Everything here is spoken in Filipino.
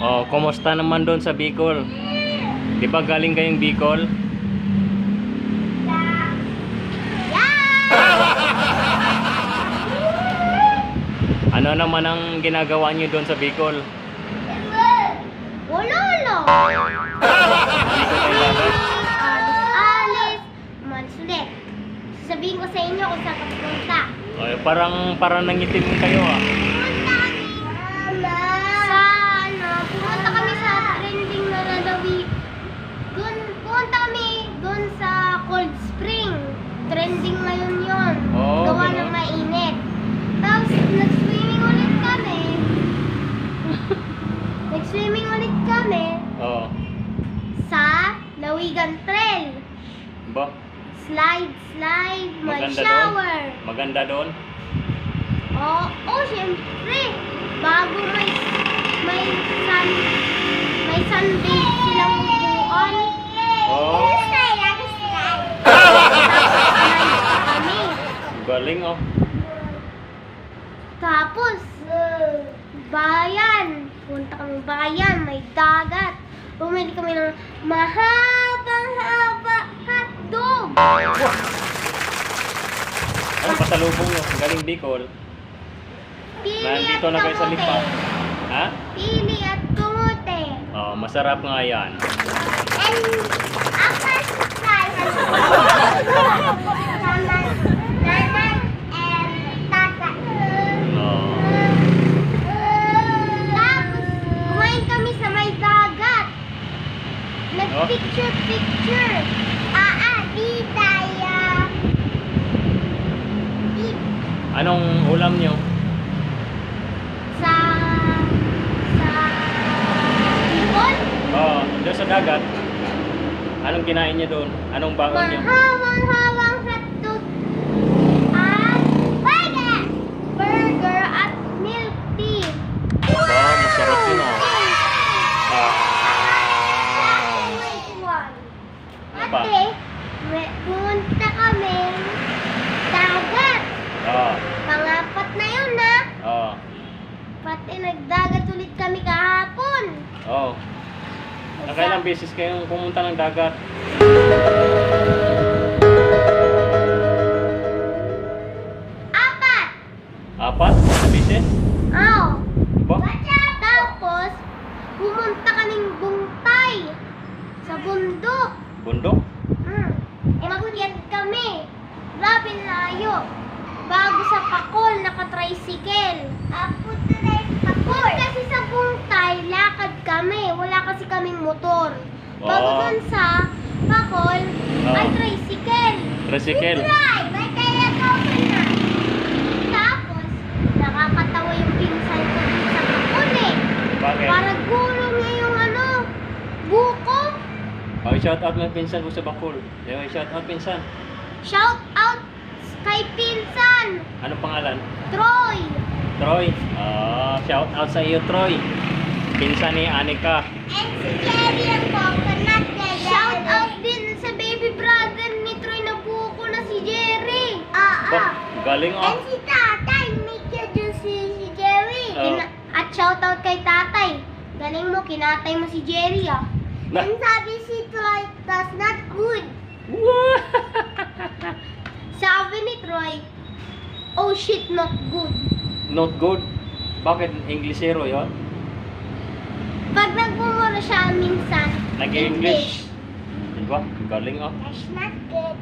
Oh, kumusta naman doon sa Bicol? Di ba galing kayong Bicol? Ano naman ang ginagawa niyo doon sa Bicol? Wala lang. Alis, umalis ulit. Sasabihin ko sa inyo kung saan ka pupunta. Ay, parang nangitim kayo ah. Pumunta kami sa trending na nalawi. Pumunta kami doon sa Cold Spring. Trending ngayon yun. Oh, Gawa ganun. ng mainit. Tapos nag-swimming ulit kami. Nag-swimming ulit kami Oh. sa Lawigan Trail. Ba? Slide, may Maganda shower. doon? Maganda doon? Oo, syempre. Bago may sunbathe silang upuan. Oh. Kami. Galing oh. Tapos, bayan. Punta kami bayan, may dagat. Bumili kami ng mahaba hotdog. Ano pasalubong nyo? Galing Bicol? Pili Nandito at na kayo sa kamote. lipa. Ha? Pili at kamote. Oh, masarap nga yan. And after surprise, Nanan and Tata. Oh. Tapos, kumain kami sa may dagat. Nag-picture. Di tayo. Anong ulam nyo? Sa Bicol. Oh, doon sa dagat. Anong kinain nyo doon? Anong bangon nyo? Mahawang hotdog at burger at milk tea. Ba, masarap yun oh. Ano pa? Ate, pumunta kami dagat. Oh. Pangapat na yun na. Oh. Pati nagdagat ulit kami kahapon. Oh. Nakailang beses kayong pumunta ng dagat? Apat. Apat? Na beses? Oo. Ba? Tapos, pumunta kaming Bungtay. Sa bundok. Bundok? Umakyat kami. Grabe layo. Bago sa Pakol, naka-tricycle. Pakol. Kasi sa Bungtay, lakad kami. Wala kasi kaming motor. Bago Oh. dun sa Pakol, ay Oh. tricycle. Tricycle. Try! May kaya ko na. Tapos, nakakatawa yung pinsan ko dun sa Pakol eh. Bakit? Para gulong niya yung buko. Oh, shout out mo yung pinsan ko sa Bacol. Yung shout out pinsan. Shout out kay pinsan, Anong pangalan? Troy. Troy. Shout out sa iyo, Troy. Pinsan ni Anika. And si Jerry ang coconut. Shout out din sa baby brother ni Troy na buko na si Jerry. Ba, galing oh. And si tatay, may kaya si Jerry. Oh. At shout out kay tatay. Galing mo, kinatay mo si Jerry ah. Nah. And sabi si Troy, that's not good. Sabi ni Troy, oh shit, not good. Not good. Bakit Englishero yon? Pag nagmumura siya minsan, Nag-English. Diba? Galing oh. That's not good.